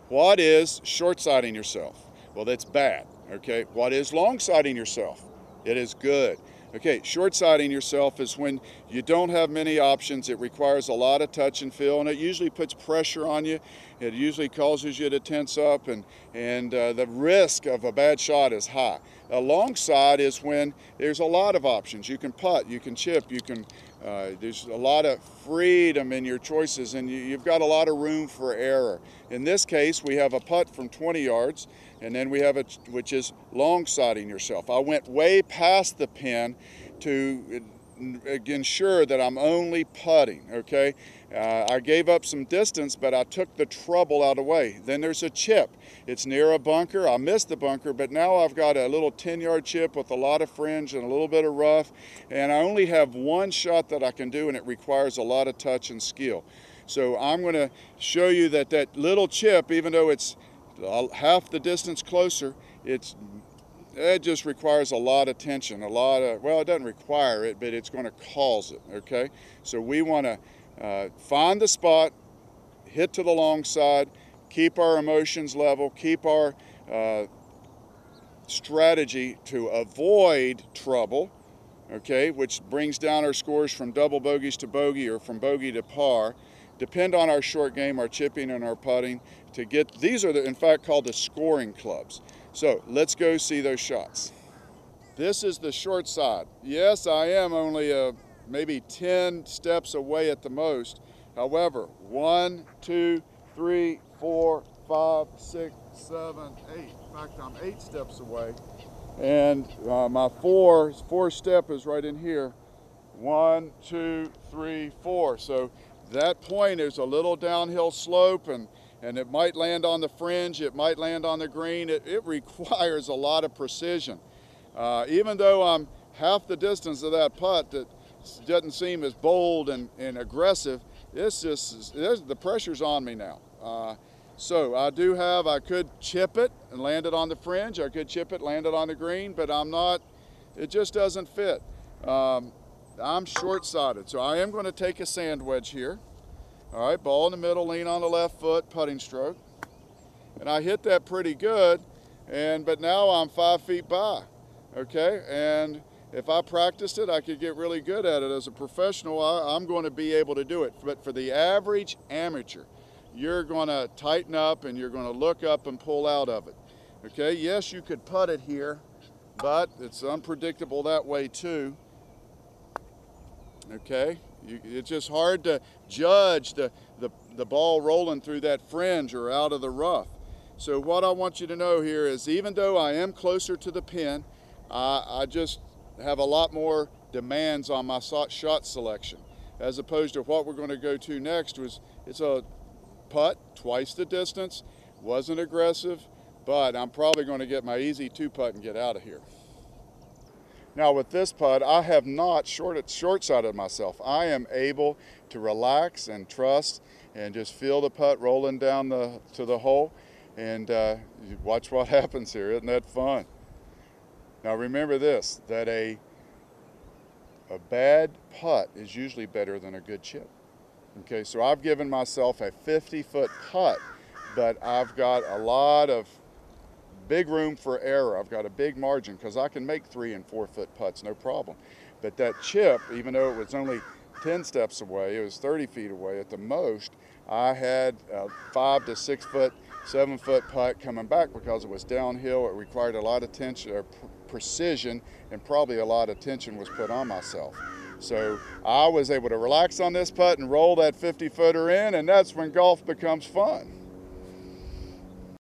What is short-siding yourself? Well, that's bad, okay? What is long-siding yourself? It is good. Okay, short-siding yourself is when you don't have many options. It requires a lot of touch and feel, and it usually puts pressure on you. It usually causes you to tense up, and the risk of a bad shot is high. A long side is when there's a lot of options. You can putt, you can chip, you can. There's a lot of freedom in your choices, and you've got a lot of room for error. In this case, we have a putt from 20 yards, and then we have which is long-siding yourself. I went way past the pin to ensure that I'm only putting, okay? I gave up some distance, but I took the trouble out of the way. Then there's a chip. It's near a bunker. I missed the bunker, but now I've got a little 10-yard chip with a lot of fringe and a little bit of rough, and I only have one shot that I can do, and it requires a lot of touch and skill. So I'm going to show you that that little chip, even though it's half the distance closer, it just requires a lot of tension, well, it doesn't require it, but it's going to cause it, okay? So we want to find the spot, hit to the long side, keep our emotions level, keep our strategy to avoid trouble, okay, which brings down our scores from double bogeys to bogey or from bogey to par. Depend on our short game, our chipping and our putting to get, these are in fact called the scoring clubs. So let's go see those shots. This is the short side. Yes, I am only maybe 10 steps away at the most. However, 1, 2, 3, 4, 5, 6, 7, 8. In fact, I'm 8 steps away. And my fourth step is right in here. 1, 2, 3, 4. So that point is a little downhill slope, and it might land on the fringe, it might land on the green. It requires a lot of precision. Even though I'm half the distance of that putt that doesn't seem as bold and aggressive, the pressure's on me now. So I could chip it and land it on the fringe. I could chip it, land it on the green, but I'm not, it just doesn't fit. I'm short-sided, so I am going to take a sand wedge here. All right, ball in the middle, lean on the left foot, putting stroke. And I hit that pretty good, but now I'm 5 feet by, okay? And if I practiced it, I could get really good at it. As a professional, I'm going to be able to do it. But for the average amateur, you're going to tighten up and you're going to look up and pull out of it, okay? Yes, you could putt it here, but it's unpredictable that way too. Okay, it's just hard to judge the ball rolling through that fringe or out of the rough. So what I want you to know here is, even though I am closer to the pin, I just have a lot more demands on my shot selection, as opposed to what we're going to go to next. It's a putt, twice the distance, wasn't aggressive, but I'm probably going to get my easy 2-putt and get out of here. Now with this putt, I have not short-sided myself. I am able to relax and trust and just feel the putt rolling down to the hole, and watch what happens here. Isn't that fun? Now remember this, that a bad putt is usually better than a good chip. Okay, so I've given myself a 50-foot putt, but I've got a lot of big room for error. I've got a big margin because I can make 3- and 4-foot putts, no problem. But that chip, even though it was only 10 steps away, it was 30 feet away at the most, I had a 5- to 6-foot, 7-foot putt coming back because it was downhill. It required a lot of tension, or precision, and probably a lot of tension was put on myself. So I was able to relax on this putt and roll that 50-footer in, and that's when golf becomes fun.